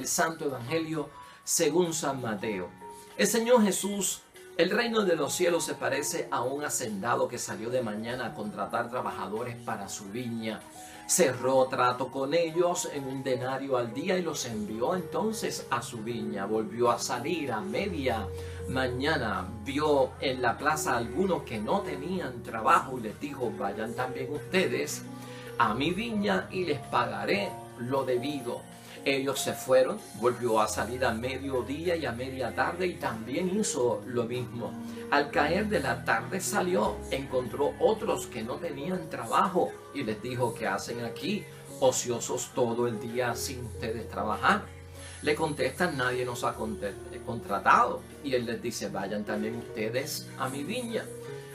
el Santo Evangelio según San Mateo. El Señor Jesús, el reino de los cielos se parece a un hacendado que salió de mañana a contratar trabajadores para su viña. Cerró trato con ellos en un denario al día y los envió entonces a su viña. Volvió a salir a media mañana, vio en la plaza a algunos que no tenían trabajo y les dijo: vayan también ustedes a mi viña y les pagaré lo debido. Ellos se fueron, volvió a salir a mediodía y a media tarde y también hizo lo mismo. Al caer de la tarde salió, encontró otros que no tenían trabajo y les dijo: ¿qué hacen aquí, ociosos todo el día sin ustedes trabajar? Le contestan: nadie nos ha contratado. Y él les dice: vayan también ustedes a mi viña.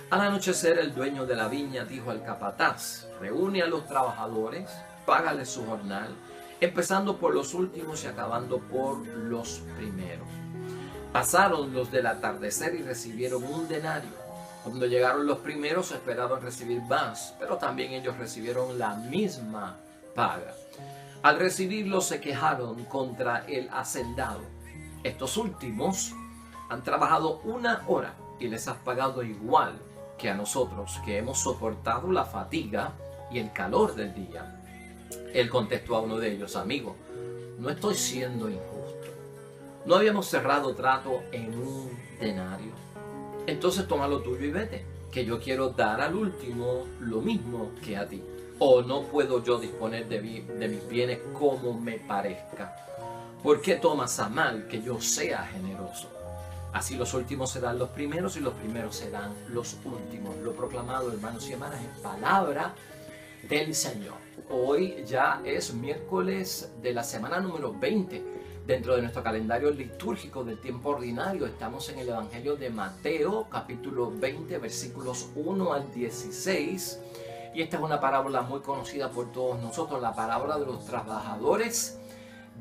Al anochecer, el dueño de la viña dijo al capataz: reúne a los trabajadores, págales su jornal, empezando por los últimos y acabando por los primeros. Pasaron los del atardecer y recibieron un denario. Cuando llegaron los primeros esperaban recibir más, pero también ellos recibieron la misma paga. Al recibirlo se quejaron contra el hacendado: estos últimos han trabajado 1 hora y les has pagado igual que a nosotros, que hemos soportado la fatiga y el calor del día. Él contestó a uno de ellos: amigo, no estoy siendo injusto. ¿No habíamos cerrado trato en un denario? Entonces toma lo tuyo y vete, que yo quiero dar al último lo mismo que a ti. ¿O no puedo yo disponer de mis bienes como me parezca? ¿Por qué tomas a mal que yo sea generoso? Así los últimos serán los primeros y los primeros serán los últimos. Lo proclamado, hermanos y hermanas, es palabra del Señor. Hoy ya es miércoles de la semana número 20 dentro de nuestro calendario litúrgico del tiempo ordinario. Estamos en el Evangelio de Mateo, capítulo 20, versículos 1 al 16. Y esta es una parábola muy conocida por todos nosotros, la parábola de los trabajadores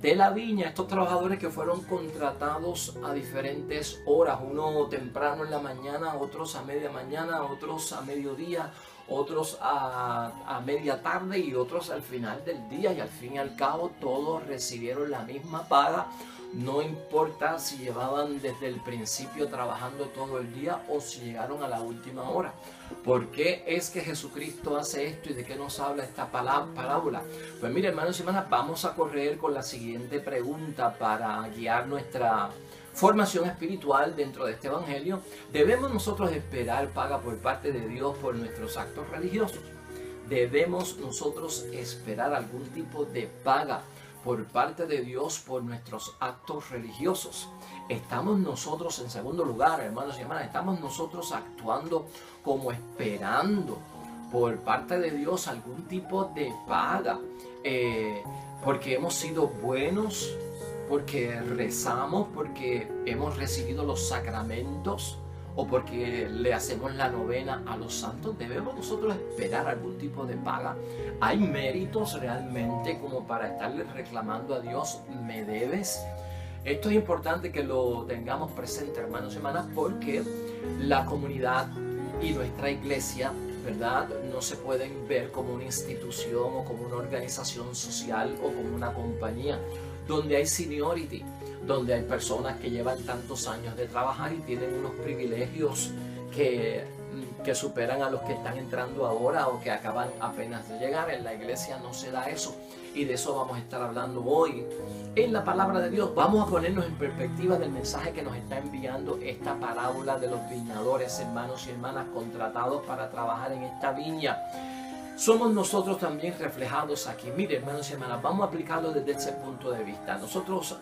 de la viña. Estos trabajadores que fueron contratados a diferentes horas, uno temprano en la mañana, otros a media mañana, otros a mediodía, otros a media tarde y otros al final del día, y al fin y al cabo todos recibieron la misma paga. No importa si llevaban desde el principio trabajando todo el día o si llegaron a la última hora. ¿Por qué es que Jesucristo hace esto y de qué nos habla esta parábola? Pues mire, hermanos y hermanas, vamos a correr con la siguiente pregunta para guiar nuestra formación espiritual dentro de este evangelio. ¿Debemos nosotros esperar paga por parte de Dios por nuestros actos religiosos? ¿Debemos nosotros esperar algún tipo de paga por parte de Dios por nuestros actos religiosos? ¿Estamos nosotros, en segundo lugar, hermanos y hermanas, estamos nosotros actuando como esperando por parte de Dios algún tipo de paga? Porque hemos sido buenos, porque rezamos, porque hemos recibido los sacramentos o porque le hacemos la novena a los santos. ¿Debemos nosotros esperar algún tipo de paga? ¿Hay méritos realmente como para estarle reclamando a Dios: me debes? Esto es importante que lo tengamos presente, hermanos y hermanas, porque la comunidad y nuestra iglesia, ¿verdad?, no se pueden ver como una institución o como una organización social o como una compañía donde hay seniority, donde hay personas que llevan tantos años de trabajar y tienen unos privilegios que superan a los que están entrando ahora o que acaban apenas de llegar. En la iglesia no se da eso, y de eso vamos a estar hablando hoy en la palabra de Dios. Vamos a ponernos en perspectiva del mensaje que nos está enviando esta parábola de los viñadores, hermanos y hermanas, contratados para trabajar en esta viña. Somos nosotros también reflejados aquí. Mire, hermanos y hermanas, vamos a aplicarlo desde ese punto de vista. Nosotros,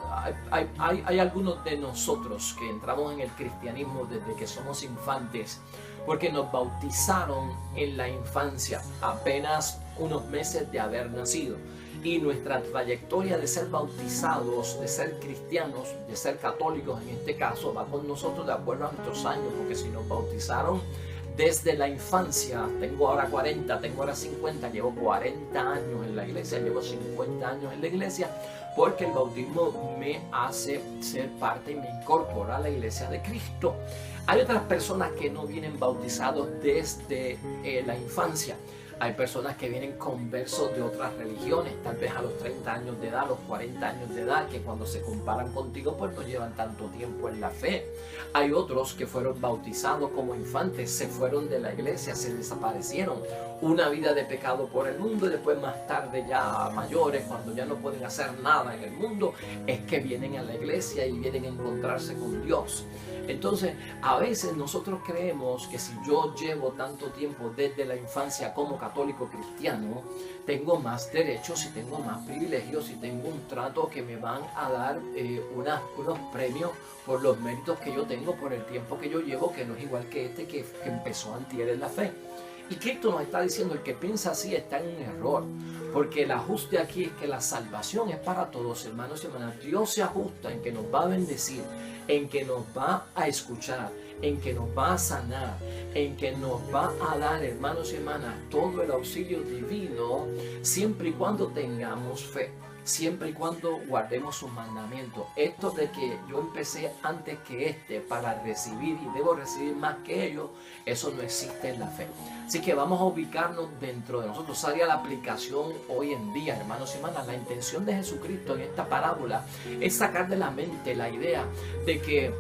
hay algunos de nosotros que entramos en el cristianismo desde que somos infantes, porque nos bautizaron en la infancia, apenas unos meses de haber nacido. Y nuestra trayectoria de ser bautizados, de ser cristianos, de ser católicos en este caso, va con nosotros de acuerdo a nuestros años, porque si nos bautizaron desde la infancia, tengo ahora 40, tengo ahora 50, llevo 40 años en la iglesia, llevo 50 años en la iglesia, porque el bautismo me hace ser parte y me incorpora a la iglesia de Cristo. Hay otras personas que no vienen bautizados desde la infancia. Hay personas que vienen conversos de otras religiones, tal vez a los 30 años de edad, a los 40 años de edad, que cuando se comparan contigo pues no llevan tanto tiempo en la fe. Hay otros que fueron bautizados como infantes, se fueron de la iglesia, se desaparecieron, una vida de pecado por el mundo, y después más tarde ya mayores, cuando ya no pueden hacer nada en el mundo, es que vienen a la iglesia y vienen a encontrarse con Dios. Entonces, a veces nosotros creemos que si yo llevo tanto tiempo desde la infancia como católico cristiano, tengo más derechos y tengo más privilegios y tengo un trato que me van a dar unos premios por los méritos que yo tengo, por el tiempo que yo llevo, que no es igual que este que empezó antier en la fe. Y Cristo nos está diciendo, el que piensa así está en un error, porque el ajuste aquí es que la salvación es para todos, hermanos y hermanas. Dios se ajusta en que nos va a bendecir, en que nos va a escuchar, en que nos va a sanar, en que nos va a dar, hermanos y hermanas, todo el auxilio divino, siempre y cuando tengamos fe, siempre y cuando guardemos sus mandamientos. Esto de que yo empecé antes que para recibir y debo recibir más que ellos, eso no existe en la fe. Así que vamos a ubicarnos dentro de nosotros. Salga la aplicación hoy en día, hermanos y hermanas. La intención de Jesucristo en esta parábola es sacar de la mente la idea de que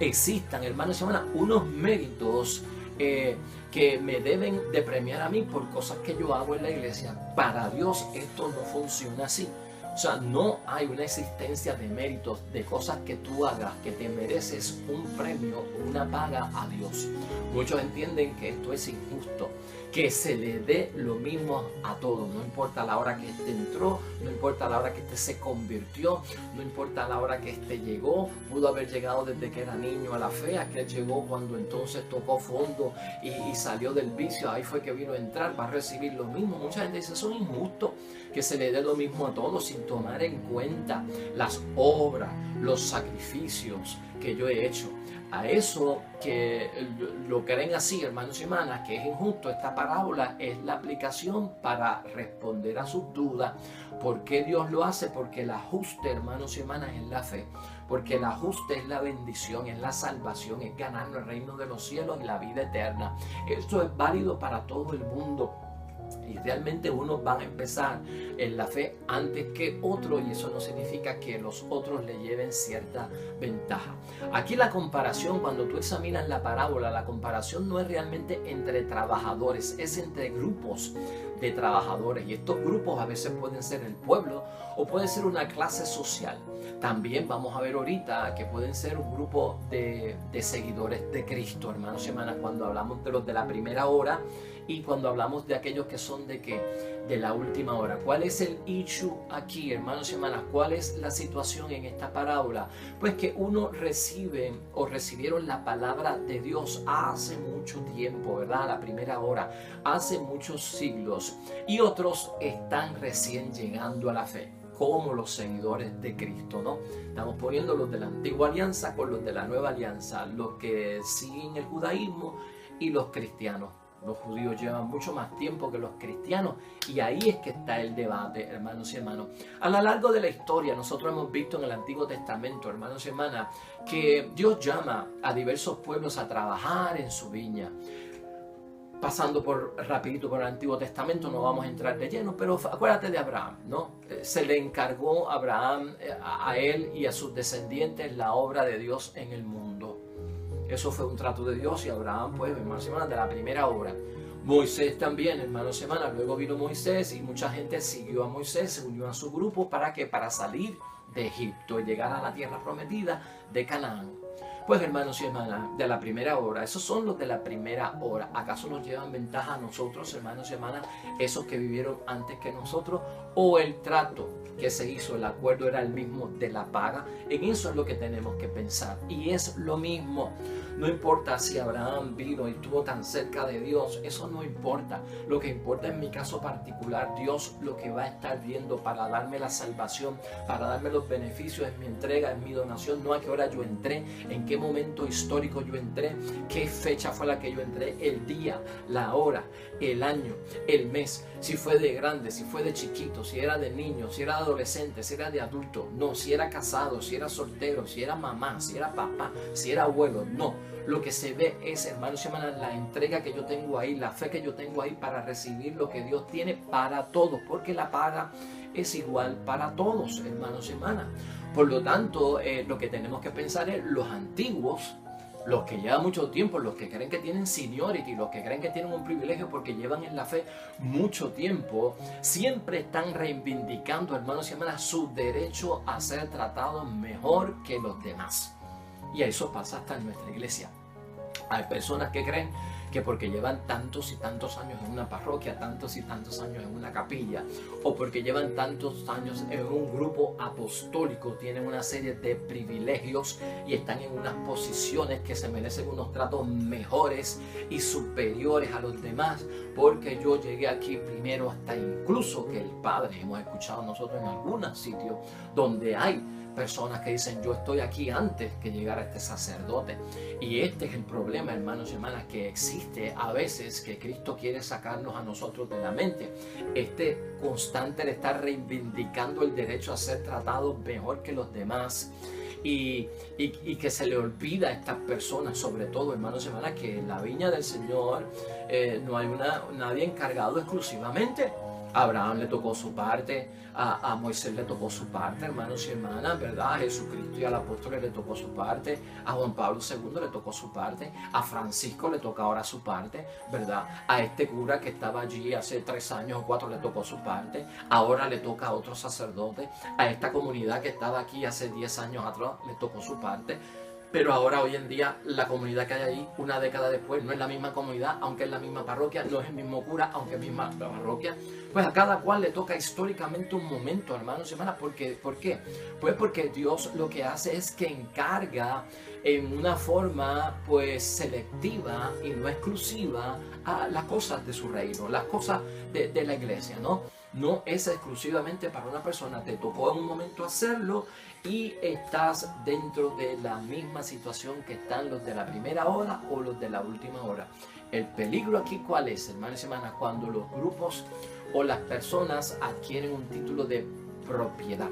existan, hermanos y hermanas, unos méritos que me deben de premiar a mí por cosas que yo hago en la iglesia. Para Dios esto no funciona así. O sea, no hay una existencia de méritos, de cosas que tú hagas, que te mereces un premio, una paga a Dios. Muchos entienden que esto es injusto, que se le dé lo mismo a todos, no importa la hora que este entró, no importa la hora que este se convirtió, no importa la hora que este llegó, pudo haber llegado desde que era niño a la fe, aquel llegó cuando entonces tocó fondo y salió del vicio, ahí fue que vino a entrar, va a recibir lo mismo. Mucha gente dice, eso es injusto, que se le dé lo mismo a todos sin tomar en cuenta las obras, los sacrificios que yo he hecho. A eso que lo creen así, hermanos y hermanas, que es injusto, esta parábola es la aplicación para responder a sus dudas. ¿Por qué Dios lo hace? Porque el ajuste, hermanos y hermanas, es la fe. Porque el ajuste es la bendición, es la salvación, es ganar el reino de los cielos y la vida eterna. Esto es válido para todo el mundo. Y realmente unos van a empezar en la fe antes que otros, y eso no significa que los otros le lleven cierta ventaja. Aquí la comparación, cuando tú examinas la parábola, la comparación no es realmente entre trabajadores, es entre grupos de trabajadores, y estos grupos a veces pueden ser el pueblo o puede ser una clase social. También vamos a ver ahorita que pueden ser un grupo de seguidores de Cristo, hermanos y hermanas, cuando hablamos de los de la primera hora y cuando hablamos de aquellos que son de la última hora. ¿Cuál es el issue aquí, hermanos y hermanas? ¿Cuál es la situación en esta parábola? Pues que uno recibe o recibieron la palabra de Dios hace mucho tiempo, ¿verdad? A la primera hora, hace muchos siglos, y otros están recién llegando a la fe, como los seguidores de Cristo, ¿no? Estamos poniendo los de la antigua alianza con los de la nueva alianza, los que siguen el judaísmo y los cristianos. Los judíos llevan mucho más tiempo que los cristianos, y ahí es que está el debate, hermanos y hermanas. A lo largo de la historia nosotros hemos visto en el Antiguo Testamento, hermanos y hermanas, que Dios llama a diversos pueblos a trabajar en su viña. Pasando rapidito por el Antiguo Testamento, no vamos a entrar de lleno, pero acuérdate de Abraham, ¿no? Se le encargó a Abraham, a él y a sus descendientes, la obra de Dios en el mundo. Eso fue un trato de Dios, y Abraham, pues, hermanos y hermanas, de la primera hora. Moisés también, hermanos y hermanas, luego vino Moisés y mucha gente siguió a Moisés, se unió a su grupo, ¿para qué? Para salir de Egipto y llegar a la tierra prometida de Canaán. Pues, hermanos y hermanas, de la primera hora, esos son los de la primera hora. ¿Acaso nos llevan ventaja a nosotros, hermanos y hermanas, esos que vivieron antes que nosotros? ¿O el trato que se hizo, el acuerdo era el mismo de la paga? En eso es lo que tenemos que pensar, y es lo mismo. No importa si Abraham vino y estuvo tan cerca de Dios, eso no importa. Lo que importa en mi caso particular, Dios lo que va a estar viendo para darme la salvación, para darme los beneficios, es mi entrega, es mi donación, no a qué hora yo entré, en qué momento histórico yo entré, qué fecha fue la que yo entré, el día, la hora, el año, el mes, si fue de grande, si fue de chiquito, si era de niño, si era de adolescente, si era de adulto, no, si era casado, si era soltero, si era mamá, si era papá, si era abuelo, no. lo que se ve es, hermanos y hermanas, la entrega que yo tengo ahí, la fe que yo tengo ahí para recibir lo que Dios tiene para todos, porque la paga es igual para todos, hermanos y hermanas. Por lo tanto, lo que tenemos que pensar es los antiguos, los que llevan mucho tiempo, los que creen que tienen seniority, los que creen que tienen un privilegio porque llevan en la fe mucho tiempo, siempre están reivindicando, hermanos y hermanas, su derecho a ser tratados mejor que los demás. Y eso pasa hasta en nuestra iglesia. Hay personas que creen que porque llevan tantos y tantos años en una parroquia, tantos y tantos años en una capilla, o porque llevan tantos años en un grupo apostólico, tienen una serie de privilegios y están en unas posiciones que se merecen unos tratos mejores y superiores a los demás, porque yo llegué aquí primero, hasta incluso que el Padre. Hemos escuchado nosotros en algunos sitios donde hay personas que dicen: yo estoy aquí antes que llegar a este sacerdote. Y este es el problema, hermanos y hermanas, que existe a veces, que Cristo quiere sacarnos a nosotros de la mente. Este constante de estar reivindicando el derecho a ser tratados mejor que los demás. Y que se le olvida a estas personas, sobre todo, hermanos y hermanas, que en la viña del Señor no hay nadie encargado exclusivamente. A Abraham le tocó su parte, a Moisés le tocó su parte, hermanos y hermanas, ¿verdad? A Jesucristo y al apóstol le tocó su parte, a Juan Pablo II le tocó su parte, a Francisco le toca ahora su parte, ¿verdad? A este cura que estaba allí hace 3 años o 4 le tocó su parte, ahora le toca a otro sacerdote, a esta comunidad que estaba aquí hace 10 años atrás le tocó su parte. Pero ahora, hoy en día, la comunidad que hay ahí, una década después, no es la misma comunidad, aunque es la misma parroquia, no es el mismo cura, aunque es la misma parroquia. Pues a cada cual le toca históricamente un momento, hermanos y hermanas. ¿Por qué? Pues porque Dios lo que hace es que encarga en una forma pues selectiva y no exclusiva a las cosas de su reino, las cosas de la iglesia, ¿no? No es exclusivamente para una persona, te tocó en un momento hacerlo y estás dentro de la misma situación que están los de la primera hora o los de la última hora. El peligro aquí, ¿cuál es, hermanos y hermanas? Cuando los grupos o las personas adquieren un título de propiedad.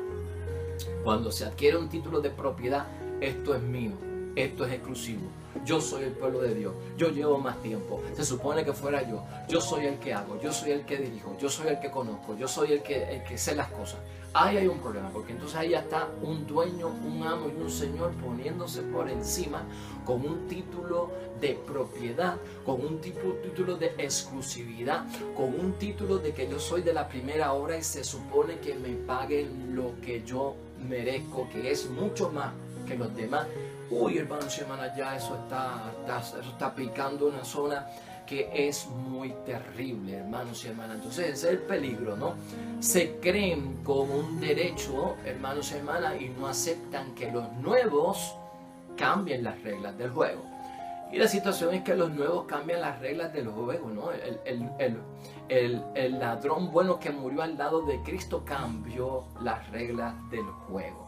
Cuando se adquiere un título de propiedad, esto es mío, esto es exclusivo. Yo soy el pueblo de Dios, yo llevo más tiempo, se supone que fuera yo soy el que hago, yo soy el que dirijo, yo soy el que conozco, yo soy el que sé las cosas. Ahí hay un problema, porque entonces ahí ya está un dueño, un amo y un señor poniéndose por encima con un título de propiedad, con un título de exclusividad, con un título de que yo soy de la primera hora y se supone que me paguen lo que yo merezco, que es mucho más que los demás. Uy, hermanos y hermanas, ya eso está picando una zona que es muy terrible, hermanos y hermanas. Entonces ese es el peligro, ¿no? Se creen con un derecho, hermanos y hermanas, y no aceptan que los nuevos cambien las reglas del juego. Y la situación es que los nuevos cambian las reglas del juego, ¿no? El ladrón bueno que murió al lado de Cristo cambió las reglas del juego.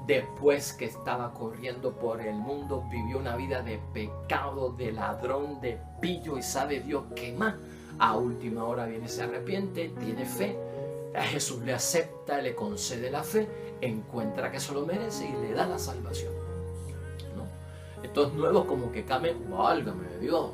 Después que estaba corriendo por el mundo, vivió una vida de pecado, de ladrón, de pillo y sabe Dios qué más. A última hora viene, se arrepiente, tiene fe, a Jesús le acepta, le concede la fe, encuentra que se lo merece y le da la salvación, ¿no? Estos nuevos como que cambian, válgame Dios.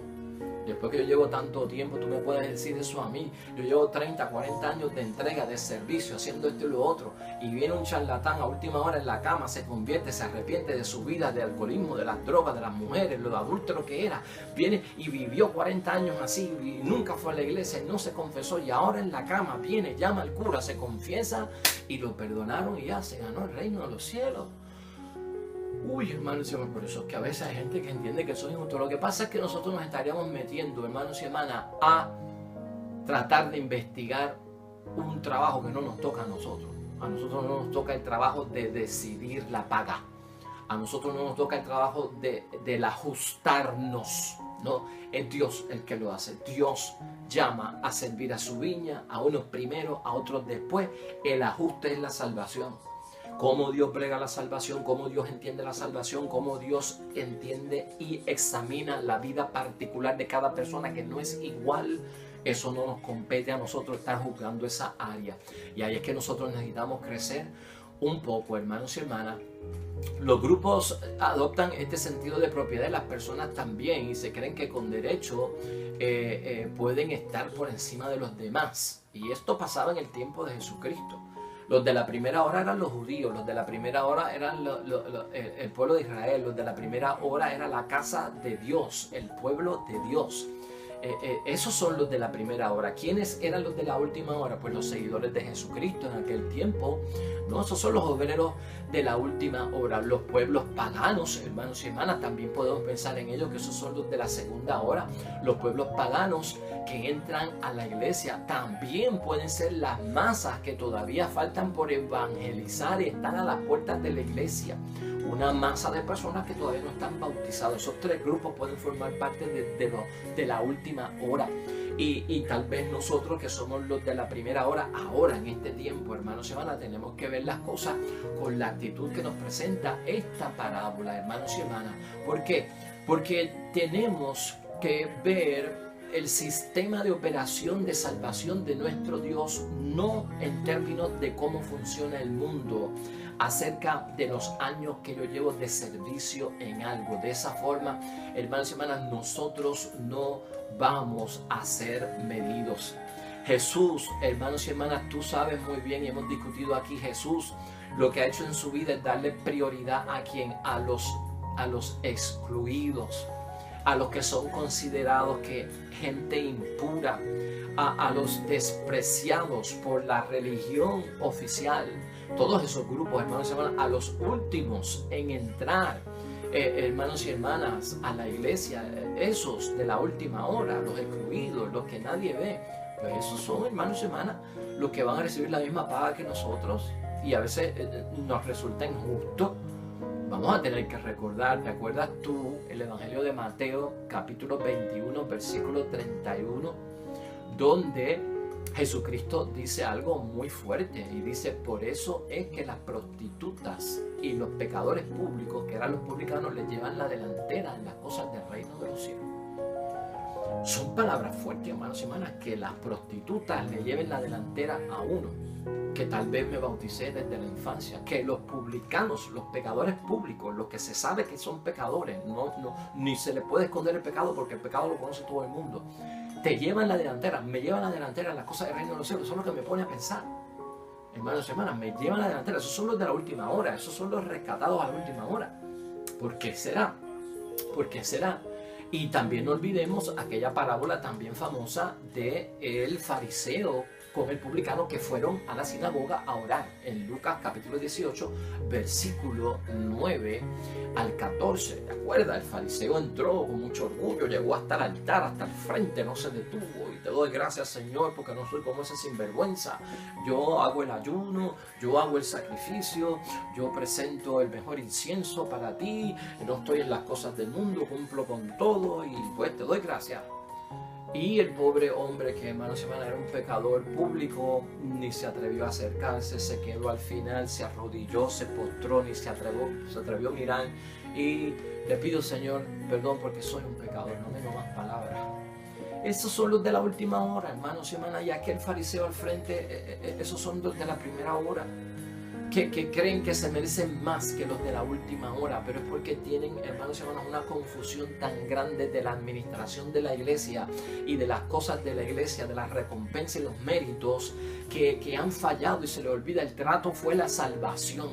Después que yo llevo tanto tiempo, tú me puedes decir eso a mí. Yo llevo 30, 40 años de entrega, de servicio, haciendo esto y lo otro. Y viene un charlatán a última hora en la cama, se convierte, se arrepiente de su vida, de alcoholismo, de las drogas, de las mujeres, lo adúltero que era. Viene y vivió 40 años así y nunca fue a la iglesia, no se confesó. Y ahora en la cama viene, llama al cura, se confiesa y lo perdonaron y ya se ganó el reino de los cielos. Uy, hermanos y hermanas, por eso es que a veces hay gente que entiende que soy injusto. Lo que pasa es que nosotros nos estaríamos metiendo, hermanos y hermanas, a tratar de investigar un trabajo que no nos toca a nosotros. A nosotros no nos toca el trabajo de decidir la paga. A nosotros no nos toca el trabajo del ajustarnos, ¿no? Es Dios el que lo hace. Dios llama a servir a su viña, a unos primero, a otros después. El ajuste es la salvación. Cómo Dios brega la salvación, cómo Dios entiende la salvación, cómo Dios entiende y examina la vida particular de cada persona, que no es igual. Eso no nos compete a nosotros estar juzgando esa área. Y ahí es que nosotros necesitamos crecer un poco, hermanos y hermanas, los grupos adoptan este sentido de propiedad de las personas también y se creen que con derecho pueden estar por encima de los demás. Y esto pasaba en el tiempo de Jesucristo. Los de la primera hora eran los judíos, los de la primera hora eran el pueblo de Israel, los de la primera hora era la casa de Dios, el pueblo de Dios. Esos son los de la primera hora. ¿Quiénes eran los de la última hora? Pues los seguidores de Jesucristo en aquel tiempo. No, esos son los obreros de la última hora. Los pueblos paganos, hermanos y hermanas, también podemos pensar en ellos, que esos son los de la segunda hora. Los pueblos paganos que entran a la iglesia también pueden ser las masas que todavía faltan por evangelizar y están a las puertas de la iglesia. Una masa de personas que todavía no están bautizados. Esos tres grupos pueden formar parte de la última hora. Y tal vez nosotros que somos los de la primera hora, ahora en este tiempo, hermanos y hermanas, tenemos que ver las cosas con la actitud que nos presenta esta parábola, hermanos y hermanas. ¿Por qué? Porque tenemos que ver el sistema de operación de salvación de nuestro Dios, no en términos de cómo funciona el mundo, acerca de los años que yo llevo de servicio en algo. De esa forma, hermanos y hermanas, nosotros no vamos a ser medidos. Jesús, hermanos y hermanas, tú sabes muy bien y hemos discutido aquí, Jesús lo que ha hecho en su vida es darle prioridad a quien, a los excluidos, a los que son considerados que gente impura, a los despreciados por la religión oficial. Todos esos grupos, hermanos y hermanas, a los últimos en entrar, hermanos y hermanas, a la iglesia, esos de la última hora, los excluidos, los que nadie ve, pues esos son, hermanos y hermanas, los que van a recibir la misma paga que nosotros, y a veces nos resulta injusto. Vamos a tener que recordar, ¿te acuerdas tú el Evangelio de Mateo, capítulo 21, versículo 31, donde Jesucristo dice algo muy fuerte y dice: por eso es que las prostitutas y los pecadores públicos, que eran los publicanos, les llevan la delantera en las cosas del reino de los cielos? Son palabras fuertes, hermanos y hermanas, que las prostitutas le lleven la delantera a uno, que tal vez me bauticé desde la infancia, que los publicanos, los pecadores públicos, los que se sabe que son pecadores, ni se les puede esconder el pecado porque el pecado lo conoce todo el mundo, te llevan la delantera, me llevan la delantera en las cosas del reino de los cielos. Eso es lo que me pone a pensar, hermanos y hermanas, me llevan la delantera. Esos son los de la última hora, esos son los rescatados a la última hora. ¿Por qué será? ¿Por qué será? Y también no olvidemos aquella parábola también famosa de el fariseo con el publicano que fueron a la sinagoga a orar. En Lucas capítulo 18, versículo 9 al 14. ¿Te acuerdas? El fariseo entró con mucho orgullo, llegó hasta el altar, hasta el frente, no se detuvo. Y te doy gracias, Señor, porque no soy como ese sinvergüenza. Yo hago el ayuno, yo hago el sacrificio, yo presento el mejor incienso para ti, no estoy en las cosas del mundo, cumplo con todo y pues te doy gracias. Y el pobre hombre, que hermanos y hermanas era un pecador público, ni se atrevió a acercarse, se quedó al final, se arrodilló, se postró, ni se atrevió a mirar. Y le pido, Señor, perdón porque soy un pecador, no tengo más palabras. Esos son los de la última hora, hermanos y hermanas, y aquel fariseo al frente, esos son los de la primera hora. Que creen que se merecen más que los de la última hora, pero es porque tienen, hermanos y hermanas, una confusión tan grande de la administración de la iglesia y de las cosas de la iglesia, de las recompensas y los méritos, que han fallado y se les olvida. El trato fue la salvación,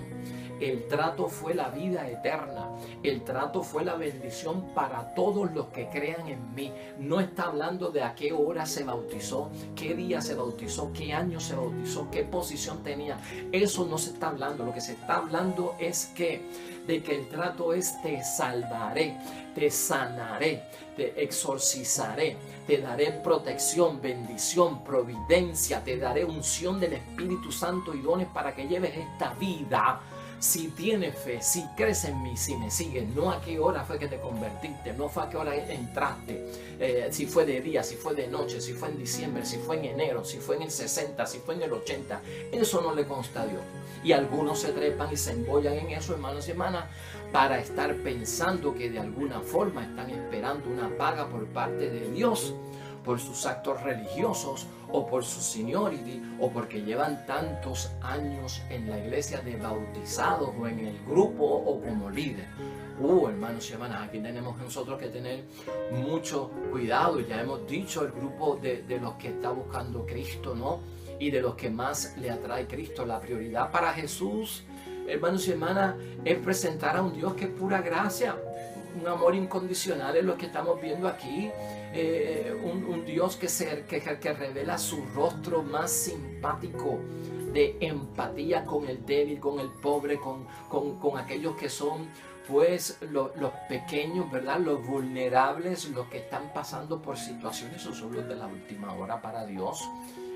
el trato fue la vida eterna, el trato fue la bendición para todos los que crean en mí. No está hablando de a qué hora se bautizó, qué día se bautizó, qué año se bautizó, qué posición tenía. Eso no se está hablando. Lo que se está hablando es de que el trato es: te salvaré, te sanaré, te exorcizaré, te daré protección, bendición, providencia, te daré unción del Espíritu Santo y dones para que lleves esta vida. Si tienes fe, si crees en mí, si me sigues, no a qué hora fue que te convertiste, no fue a qué hora entraste, si fue de día, si fue de noche, si fue en diciembre, si fue en enero, si fue en el 60, si fue en el 80, eso no le consta a Dios. Y algunos se trepan y se embollan en eso, hermanos y hermanas, para estar pensando que de alguna forma están esperando una paga por parte de Dios, por sus actos religiosos o por su seniority o porque llevan tantos años en la iglesia de bautizados o en el grupo o como líder. Hermanos y hermanas, aquí tenemos nosotros que tener mucho cuidado. Ya hemos dicho el grupo de los que está buscando Cristo, ¿no? Y de los que más le atrae Cristo. La prioridad para Jesús, hermanos y hermanas, es presentar a un Dios que es pura gracia, un amor incondicional, es lo que estamos viendo aquí. Un Dios que revela su rostro más simpático, de empatía con el débil, con el pobre, con aquellos que son pues los pequeños, ¿verdad? Los vulnerables, los que están pasando por situaciones. Esos son los de la última hora para Dios.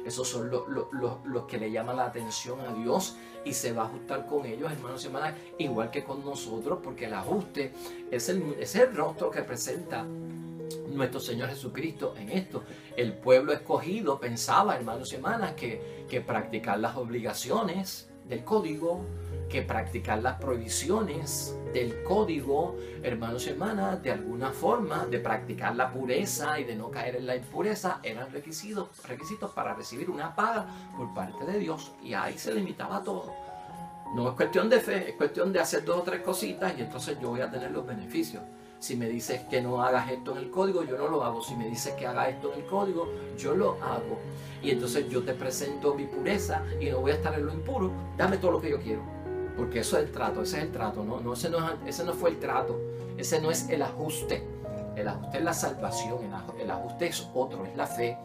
Esos son los que le llaman la atención a Dios y se va a ajustar con ellos, hermanos y hermanas, igual que con nosotros, porque el ajuste es el rostro que presenta nuestro Señor Jesucristo en esto. El pueblo escogido pensaba, hermanos y hermanas, que practicar las obligaciones del código, que practicar las prohibiciones del código, hermanos y hermanas, de alguna forma, de practicar la pureza y de no caer en la impureza, eran requisitos para recibir una paga por parte de Dios, y ahí se limitaba todo. No es cuestión de fe, es cuestión de hacer 2 o 3 cositas y entonces yo voy a tener los beneficios. Si me dices que no hagas esto en el código, yo no lo hago. Si me dices que haga esto en el código, yo lo hago. Y entonces yo te presento mi pureza y no voy a estar en lo impuro. Dame todo lo que yo quiero. Porque eso es el trato, ese es el trato. Ese no fue el trato. Ese no es el ajuste. El ajuste es la salvación. El ajuste es otro, es la fe.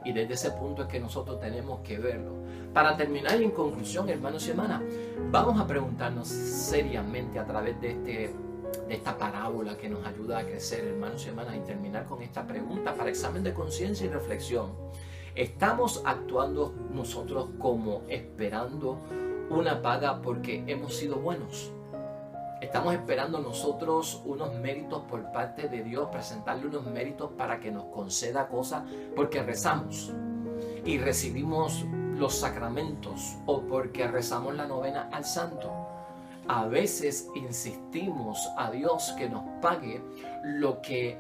Y desde ese punto es que nosotros tenemos que verlo. Para terminar, en conclusión, hermanos y hermanas, vamos a preguntarnos seriamente a través de esta parábola que nos ayuda a crecer, hermanos y hermanas, y terminar con esta pregunta para examen de conciencia y reflexión. ¿Estamos actuando nosotros como esperando una paga porque hemos sido buenos? ¿Estamos esperando nosotros unos méritos por parte de Dios, presentarle unos méritos para que nos conceda cosas porque rezamos y recibimos los sacramentos o porque rezamos la novena al santo? A veces insistimos a Dios que nos pague lo que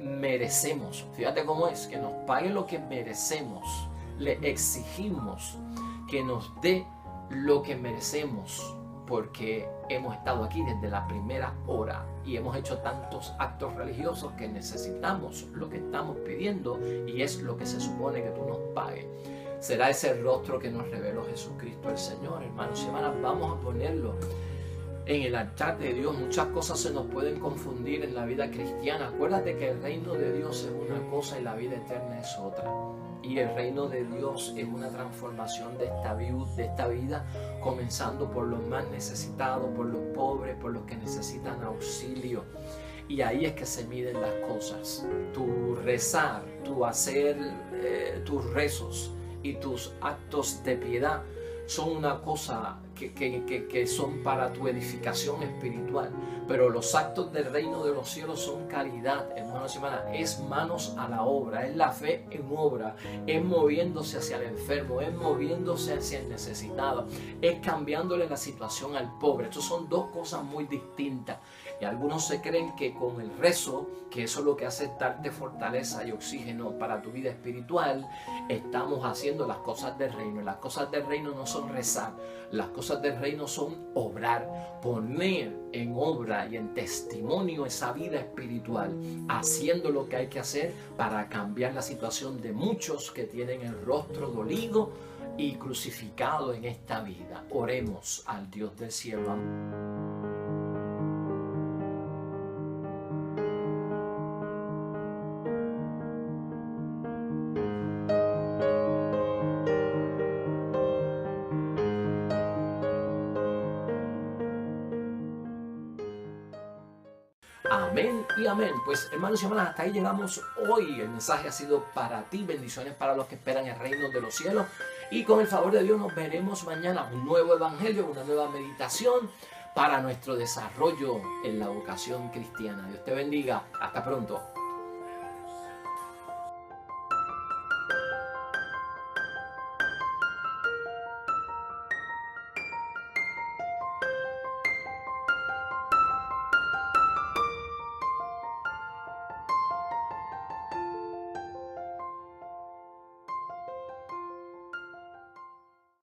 merecemos. Fíjate cómo es, que nos pague lo que merecemos. Le exigimos que nos dé lo que merecemos porque hemos estado aquí desde la primera hora y hemos hecho tantos actos religiosos que necesitamos lo que estamos pidiendo y es lo que se supone que tú nos pagues. Será ese rostro que nos reveló Jesucristo el Señor, hermanos y hermanas. Vamos a ponerlo en el altar de Dios. Muchas cosas se nos pueden confundir en la vida cristiana. Acuérdate que el reino de Dios es una cosa y la vida eterna es otra. Y el reino de Dios es una transformación de esta vida, comenzando por los más necesitados, por los pobres, por los que necesitan auxilio. Y ahí es que se miden las cosas. Tu rezar, tu hacer tus rezos y tus actos de piedad son una cosa que son para tu edificación espiritual, pero los actos del reino de los cielos son caridad, hermanos y hermanas. Es manos a la obra, es la fe en obra, es moviéndose hacia el enfermo, es moviéndose hacia el necesitado, es cambiándole la situación al pobre. Estas son 2 cosas muy distintas. Y algunos se creen que con el rezo, que eso es lo que hace darte fortaleza y oxígeno para tu vida espiritual, estamos haciendo las cosas del reino. Las cosas del reino no son rezar, las cosas del reino son obrar, poner en obra y en testimonio esa vida espiritual, haciendo lo que hay que hacer para cambiar la situación de muchos que tienen el rostro dolido y crucificado en esta vida. Oremos al Dios del cielo. Amén y amén. Pues hermanos y hermanas, hasta ahí llegamos hoy. El mensaje ha sido para ti. Bendiciones para los que esperan el reino de los cielos. Y con el favor de Dios nos veremos mañana. Un nuevo evangelio, una nueva meditación para nuestro desarrollo en la vocación cristiana. Dios te bendiga. Hasta pronto.